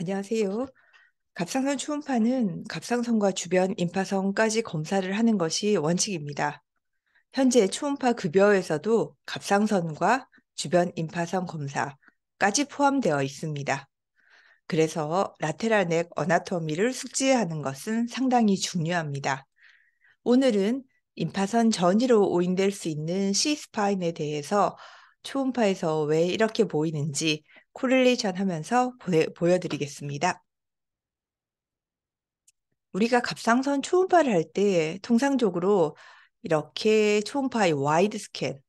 안녕하세요. 갑상선 초음파는 갑상선과 주변 임파선까지 검사를 하는 것이 원칙입니다. 현재 초음파 급여에서도 갑상선과 주변 임파선 검사까지 포함되어 있습니다. 그래서 라테랄 넥 어나토미를 숙지하는 것은 상당히 중요합니다. 오늘은 임파선 전이로 오인될 수 있는 C스파인에 대해서 초음파에서 왜 이렇게 보이는지 코릴레이션 하면서 보여드리겠습니다. 우리가 갑상선 초음파를 할 때 통상적으로 이렇게 초음파의 와이드 스캔,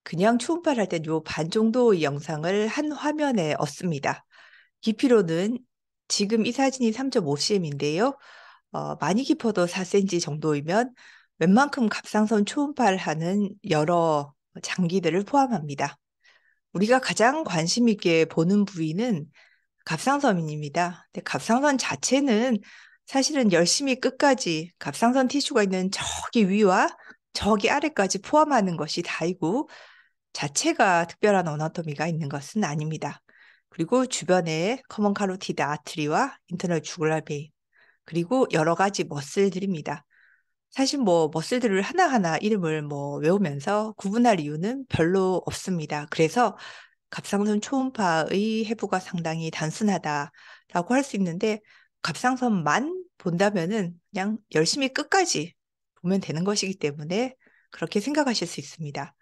그냥 초음파를 할 때 요 반 정도의 영상을 한 화면에 얻습니다. 깊이로는 지금 이 사진이 3.5cm인데요. 많이 깊어도 4cm 정도이면 웬만큼 갑상선 초음파를 하는 여러 장기들을 포함합니다. 우리가 가장 관심 있게 보는 부위는 갑상선입니다. 근데 갑상선 자체는 사실은 열심히 끝까지 갑상선 티슈가 있는 저기 위와 저기 아래까지 포함하는 것이 다이고 자체가 특별한 어나토미가 있는 것은 아닙니다. 그리고 주변에 커먼 카로티드 아트리와 인터널 주글라 베인 그리고 여러 가지 머슬들입니다. 사실 뭐 머슬들을 하나하나 이름을 외우면서 구분할 이유는 별로 없습니다. 그래서 갑상선 초음파의 해부가 상당히 단순하다라고 할 수 있는데 갑상선만 본다면은 그냥 열심히 끝까지 보면 되는 것이기 때문에 그렇게 생각하실 수 있습니다.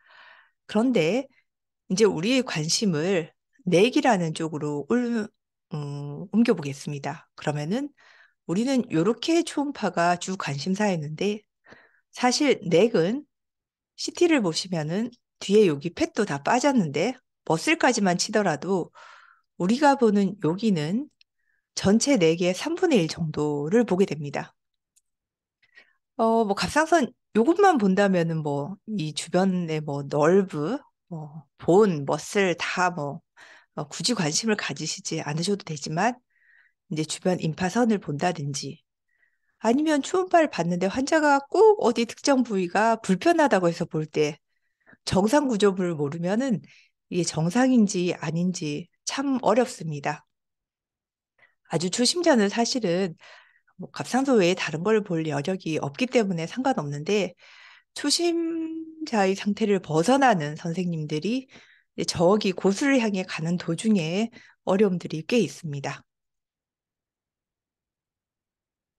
그런데 이제 우리의 관심을 넥이라는 쪽으로 옮겨보겠습니다. 그러면은 우리는 이렇게 초음파가 주 관심사였는데 사실 넥은 CT를 보시면은 뒤에 여기 팻도 다 빠졌는데 머슬까지만 치더라도 우리가 보는 여기는 전체 넥의 3분의 1 정도를 보게 됩니다. 갑상선 요것만 본다면은 이 주변에 널브, 본, 머슬 다 굳이 관심을 가지시지 않으셔도 되지만 이제 주변 임파선을 본다든지 아니면 초음파를 봤는데 환자가 꼭 어디 특정 부위가 불편하다고 해서 볼 때 정상 구조물을 모르면은 이게 정상인지 아닌지 참 어렵습니다. 아주 초심자는 사실은 갑상선 외에 다른 걸 볼 여력이 없기 때문에 상관없는데 초심자의 상태를 벗어나는 선생님들이 이제 저기 고수를 향해 가는 도중에 어려움들이 꽤 있습니다.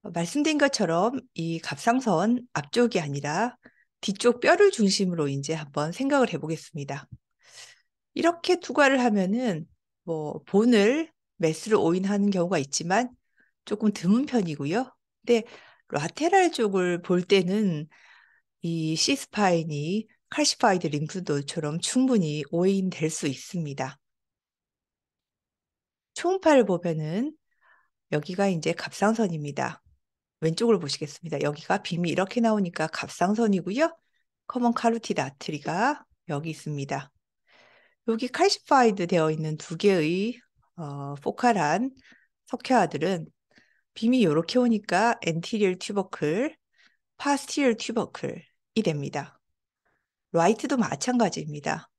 말씀드린 것처럼 이 갑상선 앞쪽이 아니라 뒤쪽 뼈를 중심으로 이제 한번 생각을 해보겠습니다. 이렇게 투과를 하면은 본을 메스로 오인하는 경우가 있지만 조금 드문 편이고요. 근데 라테랄 쪽을 볼 때는 이 C스파인이 칼시파이드 림프노드처럼 충분히 오인될 수 있습니다. 초음파를 보면은 여기가 이제 갑상선입니다. 왼쪽을 보시겠습니다. 여기가 빔이 이렇게 나오니까 갑상선이고요. 커먼 카로티드 아트리가 여기 있습니다. 여기 칼시파이드 되어 있는 두 개의 포칼한 석회화들은 빔이 이렇게 오니까 엔티리얼 튜버클, 파스티리얼 튜버클이 됩니다. 라이트도 마찬가지입니다.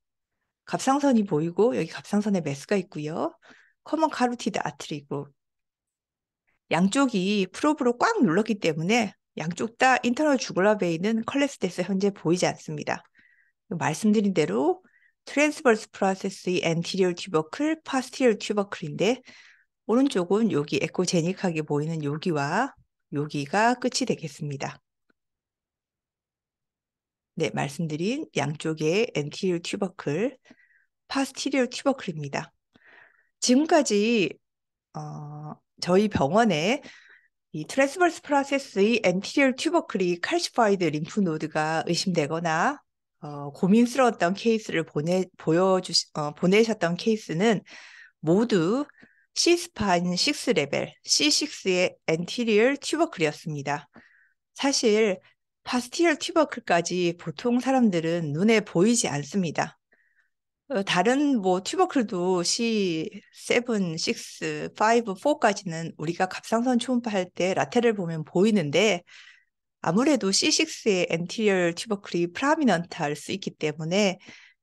갑상선이 보이고 여기 갑상선에 메스가 있고요. 커먼 카로티드 아트리고 양쪽이 프로브로 꽉 눌렀기 때문에 양쪽 다 인터널 주글라 베인은 컬렉스돼서 현재 보이지 않습니다. 말씀드린 대로 트랜스버스 프로세스의 엔티리얼 튜버클, 파스티리얼 튜버클인데 오른쪽은 여기 에코제닉하게 보이는 여기와 여기가 끝이 되겠습니다. 네, 말씀드린 양쪽의 엔티리얼 튜버클, 파스티리얼 튜버클입니다. 지금까지 저희 병원에 이 트랜스버스 프로세스의 엔티리얼 튜버클이 칼시파이드 림프 노드가 의심되거나 고민스러웠던 케이스를 보내셨던 케이스는 모두 C스파인 6 레벨, C6의 엔티리얼 튜버클이었습니다. 사실 파스티리얼 튜버클까지 보통 사람들은 눈에 보이지 않습니다. 다른 튜버클도 C7, 6, 5, 4까지는 우리가 갑상선 초음파 할 때 라테를 보면 보이는데 아무래도 C6의 엔티리얼 튜버클이 프라미넌트할 수 있기 때문에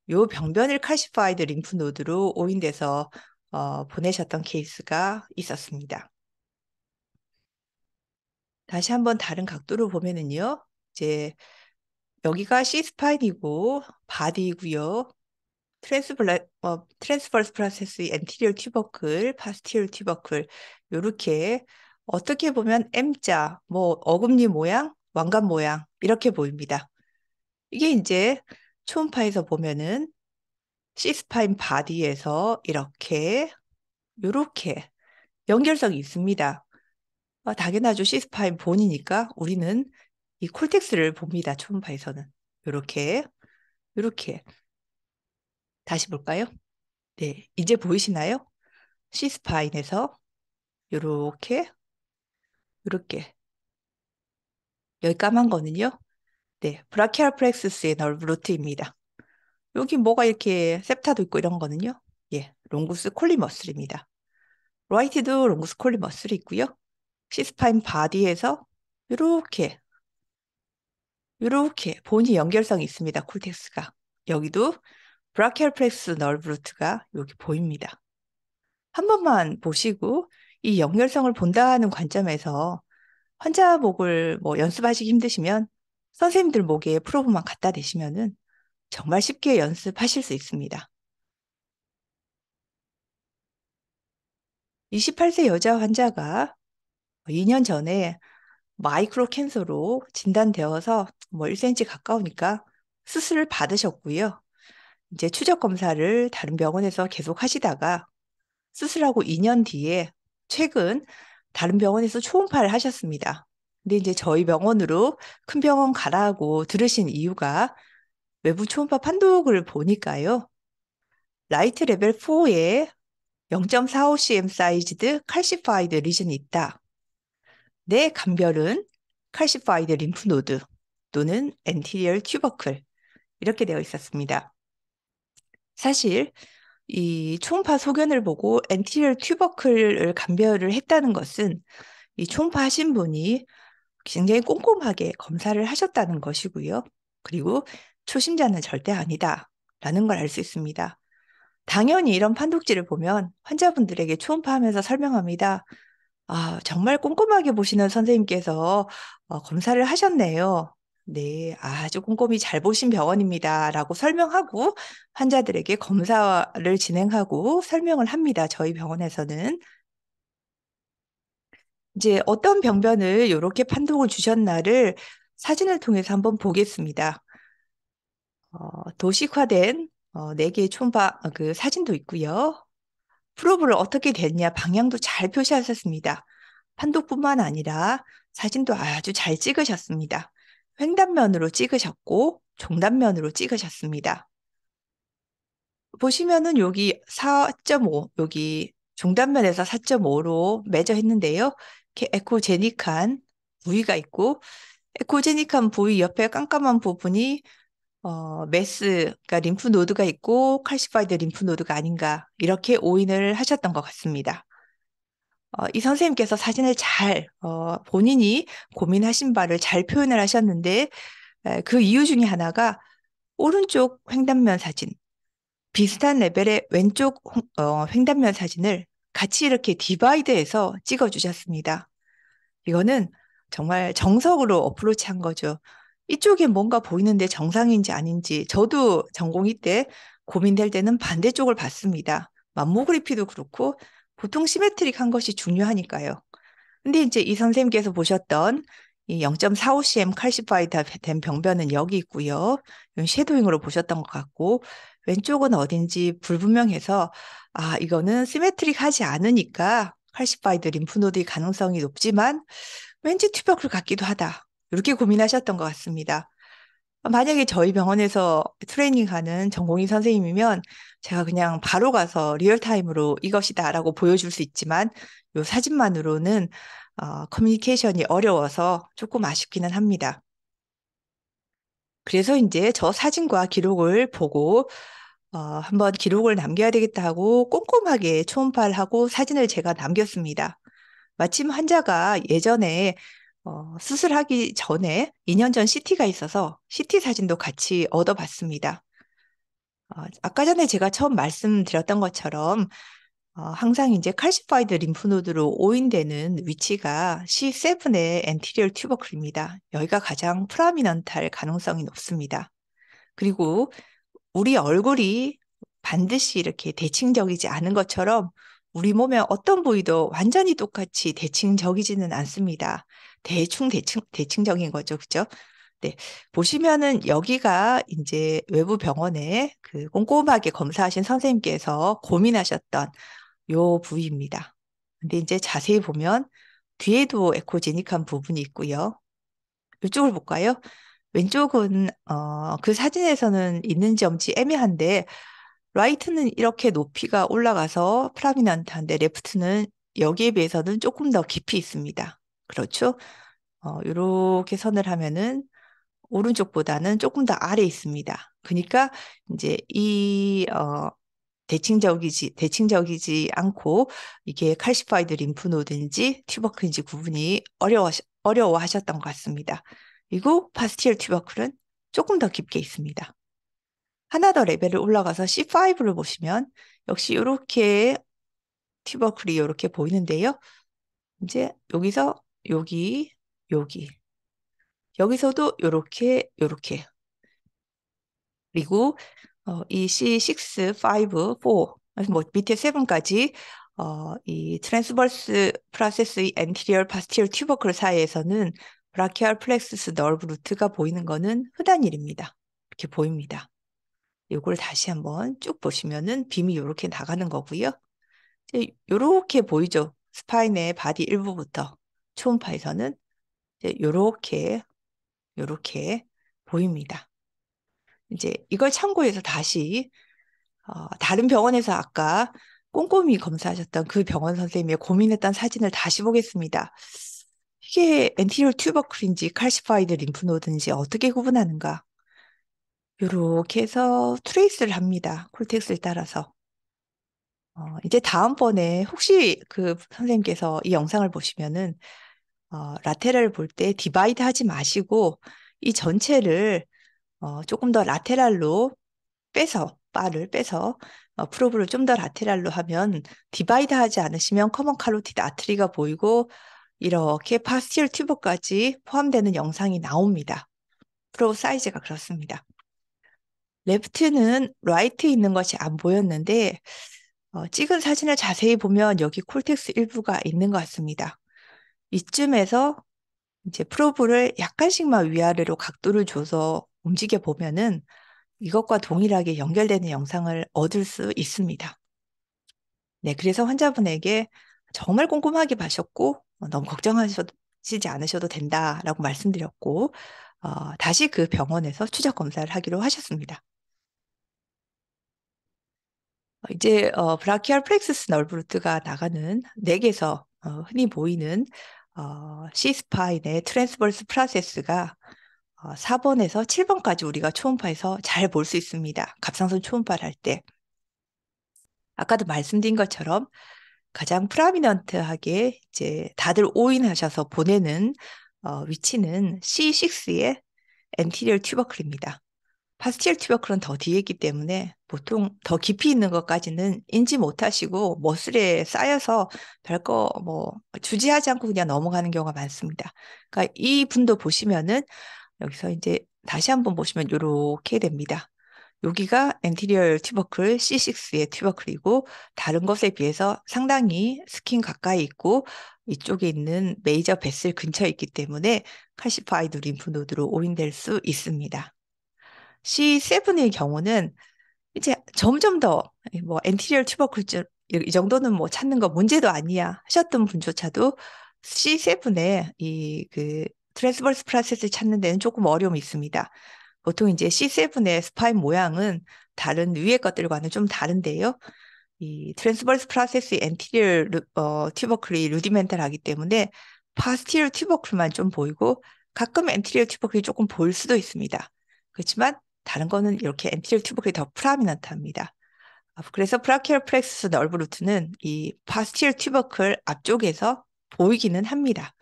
요 병변을 칼시파이드 림프 노드로 오인돼서 보내셨던 케이스가 있었습니다. 다시 한번 다른 각도로 보면은요, 이제 여기가 C스파인이고 바디이고요. 트랜스버스 프로세스의 엔티리어 튜버클, 파스티리어 튜버클 요렇게 어떻게 보면 M자, 뭐 어금니 모양, 왕관 모양 이렇게 보입니다. 이게 이제 초음파에서 보면은 C스파인 바디에서 요렇게 연결성이 있습니다. 당연하죠. C스파인 본이니까 우리는 이 콜텍스를 봅니다. 초음파에서는 요렇게 다시 볼까요? 네, 이제 보이시나요? C스파인에서 요렇게 여기 까만 거는요. 네, 브라키알 플렉스스의 널브 루트입니다. 여기 뭐가 이렇게 septa도 있고 이런 거는요. 예, 롱구스 콜리머슬입니다. 라이트도 롱구스 콜리머슬이 있고요. C스파인 바디에서 요렇게 본이 연결성이 있습니다. 콜텍스가. 여기도 브라키알 플렉스 널브 루트가 여기 보입니다. 한 번만 보시고 이 연결성을 본다는 관점에서 환자 목을 뭐 연습하시기 힘드시면 선생님들 목에 프로브만 갖다 대시면은 정말 쉽게 연습하실 수 있습니다. 28세 여자 환자가 2년 전에 마이크로 캔서로 진단되어서 뭐 1cm 가까우니까 수술을 받으셨고요. 이제 추적 검사를 다른 병원에서 계속 하시다가 수술하고 2년 뒤에 최근 다른 병원에서 초음파를 하셨습니다. 근데 이제 저희 병원으로 큰 병원 가라고 들으신 이유가 외부 초음파 판독을 보니까요. 라이트 레벨 4에 0.45cm 사이즈드 칼시파이드 리전이 있다. 내 간별은 칼시파이드 림프 노드 또는 엔티리얼 튜버클 이렇게 되어 있었습니다. 사실 이 초음파 소견을 보고 엔티리얼 튜버클을 감별을 했다는 것은 이 초음파 하신 분이 굉장히 꼼꼼하게 검사를 하셨다는 것이고요. 그리고 초심자는 절대 아니다라는 걸 알 수 있습니다. 당연히 이런 판독지를 보면 환자분들에게 초음파하면서 설명합니다. 정말 꼼꼼하게 보시는 선생님께서 검사를 하셨네요. 네, 아주 꼼꼼히 잘 보신 병원입니다. 라고 설명하고 환자들에게 검사를 진행하고 설명을 합니다. 저희 병원에서는. 이제 어떤 병변을 이렇게 판독을 주셨나를 사진을 통해서 한번 보겠습니다. 도식화된 4개의 초음파 그 사진도 있고요. 프로브를 어떻게 됐냐 방향도 잘 표시하셨습니다. 판독뿐만 아니라 사진도 아주 잘 찍으셨습니다. 횡단면으로 찍으셨고 종단면으로 찍으셨습니다. 보시면은 여기 4.5, 여기 종단면에서 4.5로 매저했는데요. 이렇게 에코제닉한 부위가 있고 에코제닉한 부위 옆에 깜깜한 부분이 그러니까 림프 노드가 있고 칼시파이드 림프 노드가 아닌가 이렇게 오인을 하셨던 것 같습니다. 이 선생님께서 사진을 본인이 고민하신 바를 잘 표현을 하셨는데 그 이유 중에 하나가 오른쪽 횡단면 사진, 비슷한 레벨의 왼쪽 횡단면 사진을 같이 이렇게 디바이드해서 찍어 주셨습니다. 이거는 정말 정석으로 어프로치한 거죠. 이쪽에 뭔가 보이는데 정상인지 아닌지 저도 전공의 때 고민될 때는 반대쪽을 봤습니다. 맘모그래피도 그렇고 보통 시메트릭한 것이 중요하니까요. 근데 이제 이 선생님께서 보셨던 이 0.45cm 칼시파이드 된 병변은 여기 있고요. 이건 쉐도잉으로 보셨던 것 같고 왼쪽은 어딘지 불분명해서 이거는 시메트릭하지 않으니까 칼시파이드 림프노드의 가능성이 높지만 왠지 튜버클 같기도 하다. 이렇게 고민하셨던 것 같습니다. 만약에 저희 병원에서 트레이닝하는 전공의 선생님이면 제가 그냥 바로 가서 리얼타임으로 이것이다라고 보여줄 수 있지만 이 사진만으로는 커뮤니케이션이 어려워서 조금 아쉽기는 합니다. 그래서 이제 저 사진과 기록을 보고 한번 기록을 남겨야 되겠다 하고 꼼꼼하게 초음파를 하고 사진을 제가 남겼습니다. 마침 환자가 예전에 수술하기 전에 2년 전 CT가 있어서 CT 사진도 같이 얻어봤습니다. 아까 전에 제가 처음 말씀드렸던 것처럼 항상 이제 칼시파이드 림프노드로 오인되는 위치가 C7의 엔티리얼 튜버클입니다. 여기가 가장 프라미넌트할 가능성이 높습니다. 그리고 우리 얼굴이 반드시 이렇게 대칭적이지 않은 것처럼 우리 몸의 어떤 부위도 완전히 똑같이 대칭적이지는 않습니다. 대칭적인 거죠. 그죠? 네. 보시면은 여기가 이제 외부 병원에 그 꼼꼼하게 검사하신 선생님께서 고민하셨던 요 부위입니다. 근데 이제 자세히 보면 뒤에도 에코제닉한 부분이 있고요. 이쪽을 볼까요? 왼쪽은 그 사진에서는 있는지 없는지 애매한데 라이트는 이렇게 높이가 올라가서 프라미넌트한데 레프트는 여기에 비해서는 조금 더 깊이 있습니다. 그렇죠? 이렇게 선을 하면은 오른쪽보다는 조금 더 아래에 있습니다. 그러니까 이제 대칭적이지 않고 이게 칼시파이드 림프노드인지 튜버클인지 구분이 어려워하셨던 것 같습니다. 그리고 파스티엘 튜버클은 조금 더 깊게 있습니다. 하나 더 레벨을 올라가서 C5를 보시면 역시 이렇게 튜버클이 이렇게 보이는데요. 이제 여기서 여기 여기서도 이렇게 그리고 이 C6, 5, 4, 뭐 밑에 7까지 이 트랜스버스 프로세스의 엔티리얼 파스티얼 튜버클 사이에서는 브라키알 플렉스스 너브 루트가 보이는 거는 흔한 일입니다. 이렇게 보입니다. 요걸 다시 한번 쭉 보시면은 빔이 이렇게 나가는 거고요. 이렇게 보이죠. 스파인의 바디 일부부터 초음파에서는 이렇게 보입니다. 이제 이걸 참고해서 다시 다른 병원에서 아까 꼼꼼히 검사하셨던 그 병원 선생님이 고민했던 사진을 다시 보겠습니다. 이게 엔티리얼 튜버클인지 칼시파이드 림프노드인지 어떻게 구분하는가? 이렇게 해서 트레이스를 합니다. 콜텍스를 따라서. 이제 다음번에 혹시 그 선생님께서 이 영상을 보시면은 라테랄을 볼 때 디바이드 하지 마시고 이 전체를 조금 더 라테랄로 바를 빼서 프로브를 좀 더 라테랄로 하면 디바이드 하지 않으시면 커먼 칼로티드 아트리가 보이고 이렇게 파스티얼 튜브까지 포함되는 영상이 나옵니다. 프로브 사이즈가 그렇습니다. 레프트는 라이트에 있는 것이 안 보였는데 찍은 사진을 자세히 보면 여기 콜텍스 일부가 있는 것 같습니다. 이쯤에서 이제 프로브를 약간씩만 위아래로 각도를 줘서 움직여 보면은 이것과 동일하게 연결되는 영상을 얻을 수 있습니다. 네, 그래서 환자분에게 정말 꼼꼼하게 봐셨고 너무 걱정하시지 않으셔도 된다라고 말씀드렸고 다시 그 병원에서 추적 검사를 하기로 하셨습니다. 이제 브라키알 플렉스스 널브루트가 나가는 넥에서 흔히 보이는 C스파인의 트랜스버스 프로세스가 4번에서 7번까지 우리가 초음파에서 잘 볼 수 있습니다. 갑상선 초음파를 할 때. 아까도 말씀드린 것처럼 가장 프라미넌트하게 이제 다들 오인하셔서 보내는 위치는 C6의 엔티리얼 튜버클입니다. 파스티얼 튜버클은 더 뒤에 있기 때문에 보통 더 깊이 있는 것까지는 인지 못하시고 머슬에 쌓여서 별거 뭐 주지하지 않고 그냥 넘어가는 경우가 많습니다. 그러니까 이 분도 보시면은 여기서 이제 다시 한번 보시면 이렇게 됩니다. 여기가 엔티리얼 튜버클 C6의 튜버클이고 다른 것에 비해서 상당히 스킨 가까이 있고 이쪽에 있는 메이저 베슬 근처에 있기 때문에 칼시파이드 림프노드로 오인될 수 있습니다. C7의 경우는 이제 점점 더 뭐 엔티리얼 튜버클 이 정도는 뭐 찾는 거 문제도 아니야 하셨던 분조차도 C7의 이 그 트랜스버스 프로세스를 찾는 데는 조금 어려움이 있습니다. 보통 이제 C7의 스파인 모양은 다른 위의 것들과는 좀 다른데요. 이 트랜스버스 프로세스의 엔티리얼 튜버클이 루디멘탈하기 때문에 파스티얼 튜버클만 좀 보이고 가끔 엔티리얼 튜버클이 조금 보일 수도 있습니다. 그렇지만 다른 거는 이렇게 엔티리얼 튜버클이 더 프라미넌트합니다. 그래서 브라키얼 플렉스스 널브 루트는 이 파스티얼 튜버클 앞쪽에서 보이기는 합니다.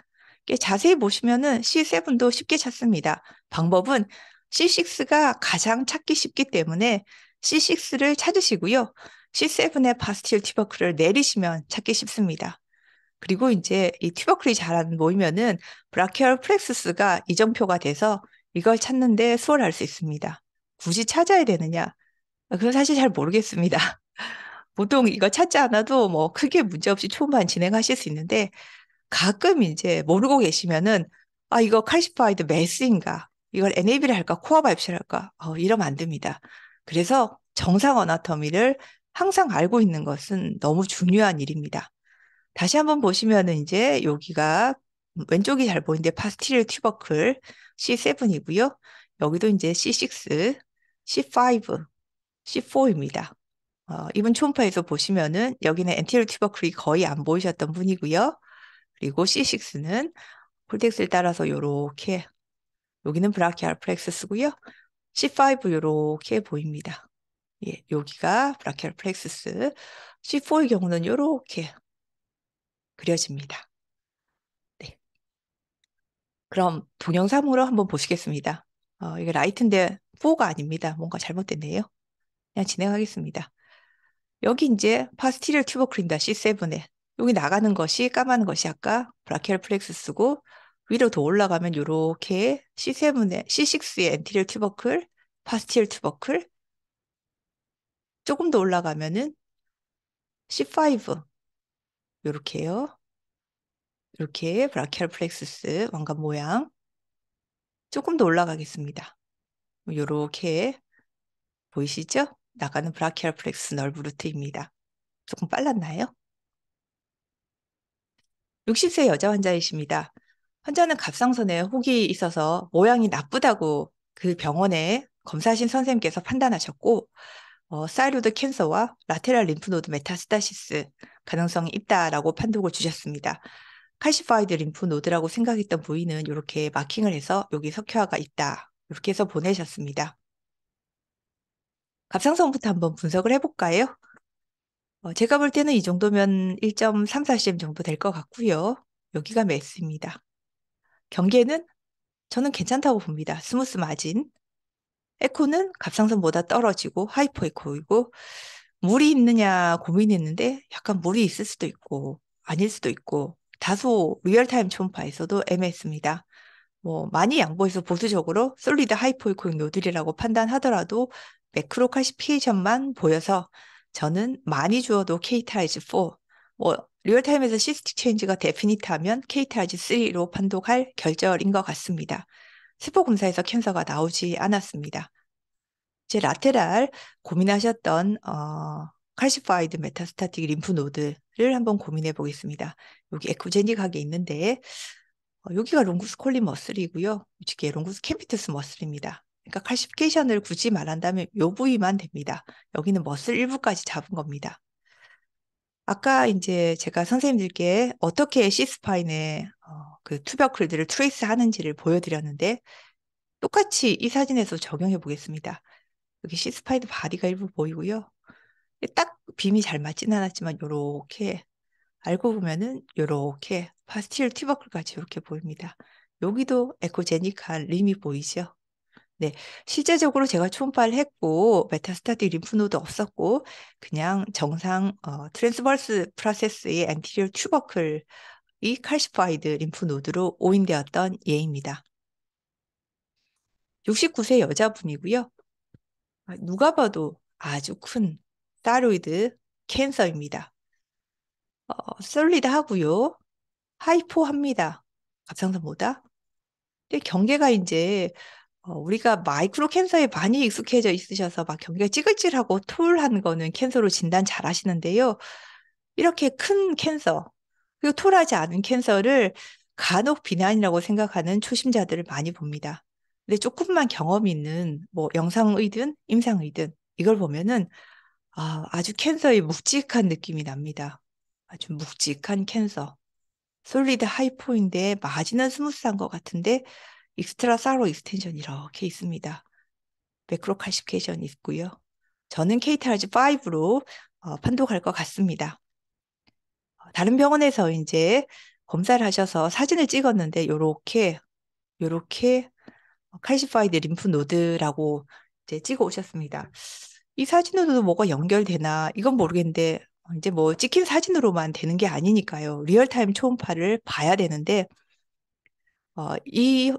자세히 보시면은 C7도 쉽게 찾습니다. 방법은 C6가 가장 찾기 쉽기 때문에 C6를 찾으시고요. C7의 파스틸 튜버클을 내리시면 찾기 쉽습니다. 그리고 이제 이 튜버클이 잘 안 보이면은 브라키얼 플렉스스가 이정표가 돼서 이걸 찾는데 수월할 수 있습니다. 굳이 찾아야 되느냐? 그건 사실 잘 모르겠습니다. 보통 이거 찾지 않아도 뭐 크게 문제없이 초음파 진행하실 수 있는데 가끔 이제 모르고 계시면은 아 이거 칼시파이드 매스인가? 이걸 NAB를 할까? 코어 바이옵시를 할까? 이러면 안 됩니다. 그래서 정상 어나토미를 항상 알고 있는 것은 너무 중요한 일입니다. 다시 한번 보시면은 이제 여기가 왼쪽이 잘 보이는데 파스티리어 튜버클 C7이고요. 여기도 이제 C6, C5, C4입니다. 이분 초음파에서 보시면은 여기는 엔테리어 튜버클이 거의 안 보이셨던 분이고요. 그리고 C6는 콜텍스를 따라서 요렇게 여기는 브라키알 플렉스스고요. C5 요렇게 보입니다. 예, 여기가 브라키알 플렉스스. C4의 경우는 요렇게 그려집니다. 네. 그럼 동영상으로 한번 보시겠습니다. 이게 라이트인데 4가 아닙니다. 뭔가 잘못됐네요. 그냥 진행하겠습니다. 여기 이제 파스티리어 튜버클입니다. C7에. 여기 나가는 것이 까마는 것이 아까 브라키얼 플렉스스고 위로 더 올라가면 이렇게 C7에 C6의 엔티리어 튜버클, 파스티리어 튜버클 조금 더 올라가면은 C5 이렇게요. 이렇게 브라키얼 플렉스스 왕관 모양 조금 더 올라가겠습니다. 이렇게 보이시죠? 나가는 브라키얼 플렉스 널브 루트입니다. 조금 빨랐나요? 60세 여자 환자이십니다. 환자는 갑상선에 혹이 있어서 모양이 나쁘다고 그 병원에 검사하신 선생님께서 판단하셨고, 사이로드 캔서와 라테랄 림프노드 메타스타시스 가능성이 있다라고 판독을 주셨습니다. 칼시파이드 림프노드라고 생각했던 부위는 이렇게 마킹을 해서 여기 석회화가 있다. 이렇게 해서 보내셨습니다. 갑상선부터 한번 분석을 해볼까요? 제가 볼 때는 이 정도면 1.34cm 정도 될 것 같고요. 여기가 메스입니다. 경계는 저는 괜찮다고 봅니다. 스무스 마진. 에코는 갑상선보다 떨어지고 하이퍼 에코이고 물이 있느냐 고민했는데 약간 물이 있을 수도 있고 아닐 수도 있고 다소 리얼타임 초음파에서도 애매했습니다. 뭐 많이 양보해서 보수적으로 솔리드 하이포이코익 노들이라고 판단하더라도 매크로 칼시피케이션만 보여서 저는 많이 주어도 케이타이즈4 뭐 리얼타임에서 시스틱 체인지가 데피니트하면 케이타이즈3로 판독할 결절인 것 같습니다. 세포 검사에서 캔서가 나오지 않았습니다. 제 라테랄 고민하셨던 칼시파이드 메타스타틱 림프 노드를 한번 고민해 보겠습니다. 여기 에코제닉하게 있는데 여기가 롱구스 콜린 머슬이고요. 이게 롱구스 캠피투스 머슬입니다. 그러니까 칼시피케이션을 굳이 말한다면 요 부위만 됩니다. 여기는 머슬 일부까지 잡은 겁니다. 아까 이제 제가 선생님들께 어떻게 C스파인의 그 투ber클들을 트레이스 하는지를 보여드렸는데 똑같이 이 사진에서 적용해 보겠습니다. 여기 C스파이드 바디가 일부 보이고요. 딱 빔이 잘 맞지는 않았지만 요렇게 알고 보면은 요렇게 파스틸 튜버클까지 이렇게 보입니다. 여기도 에코제닉한 림이 보이죠? 네, 실제적으로 제가 초음파를 했고 메타스타틱 림프노드 없었고 그냥 정상 트랜스버스 프로세스의 엔티리어 튜버클이 칼시파이드 림프노드로 오인되었던 예입니다. 69세 여자분이고요. 누가 봐도 아주 큰 타이로이드 캔서입니다. 솔리드하고요. 하이포합니다. 갑상선보다. 근데 경계가 이제 우리가 마이크로 캔서에 많이 익숙해져 있으셔서 막 경계가 찌글찌글하고 톨한 거는 캔서로 진단 잘 하시는데요. 이렇게 큰 캔서, 그리고 톨하지 않은 캔서를 간혹 비난이라고 생각하는 초심자들을 많이 봅니다. 근데 조금만 경험이 있는 뭐 영상의든 임상의든 이걸 보면은 아주 캔서의 묵직한 느낌이 납니다. 아주 묵직한 캔서. 솔리드 하이포인데 마진은 스무스한 것 같은데 익스트라 사로 익스텐션 이렇게 있습니다. 매크로칼시피케이션이 있고요. 저는 KTRG5로 판독할 것 같습니다. 다른 병원에서 이제 검사를 하셔서 사진을 찍었는데 요렇게 칼시파이드 림프 노드라고 이제 찍어 오셨습니다. 이 사진으로도 뭐가 연결되나 이건 모르겠는데 이제 뭐 찍힌 사진으로만 되는 게 아니니까요. 리얼타임 초음파를 봐야 되는데 이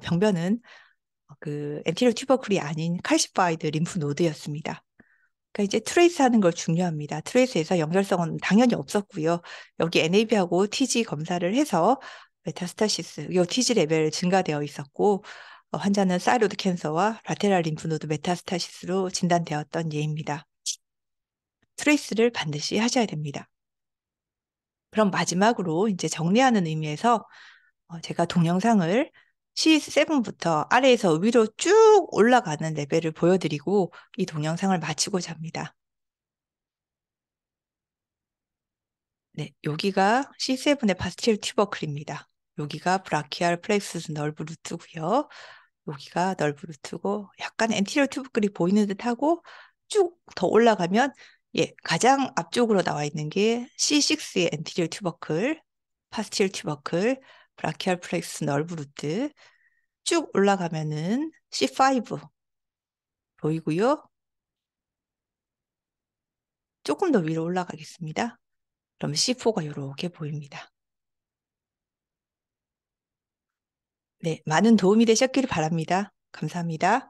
병변은 그 엔테리어 튜버클이 아닌 칼시파이드 림프 노드였습니다. 그러니까 이제 트레이스 하는 걸 중요합니다. 트레이스에서 연결성은 당연히 없었고요. 여기 NAB하고 TG 검사를 해서 메타스타시스, 이 TG 레벨 증가되어 있었고 환자는 사이로드 캔서와 라테랄 림프노드 메타스타시스로 진단되었던 예입니다. 트레이스를 반드시 하셔야 됩니다. 그럼 마지막으로 이제 정리하는 의미에서 제가 동영상을 C7부터 아래에서 위로 쭉 올라가는 레벨을 보여드리고 이 동영상을 마치고자 합니다. 네, 여기가 C7의 파스틸 튜버클입니다. 여기가 브라키알 플렉스스 널브 루트고요. 여기가 널브 루트고 약간 엔티리어 튜버클이 보이는 듯하고 쭉 더 올라가면 가장 앞쪽으로 나와 있는 게 C6의 엔티리어 튜버클, 파스틸 튜버클, 브라키알 플렉스 널브 루트 쭉 올라가면은 C5 보이고요. 조금 더 위로 올라가겠습니다. 그럼 C4가 이렇게 보입니다. 네, 많은 도움이 되셨기를 바랍니다. 감사합니다.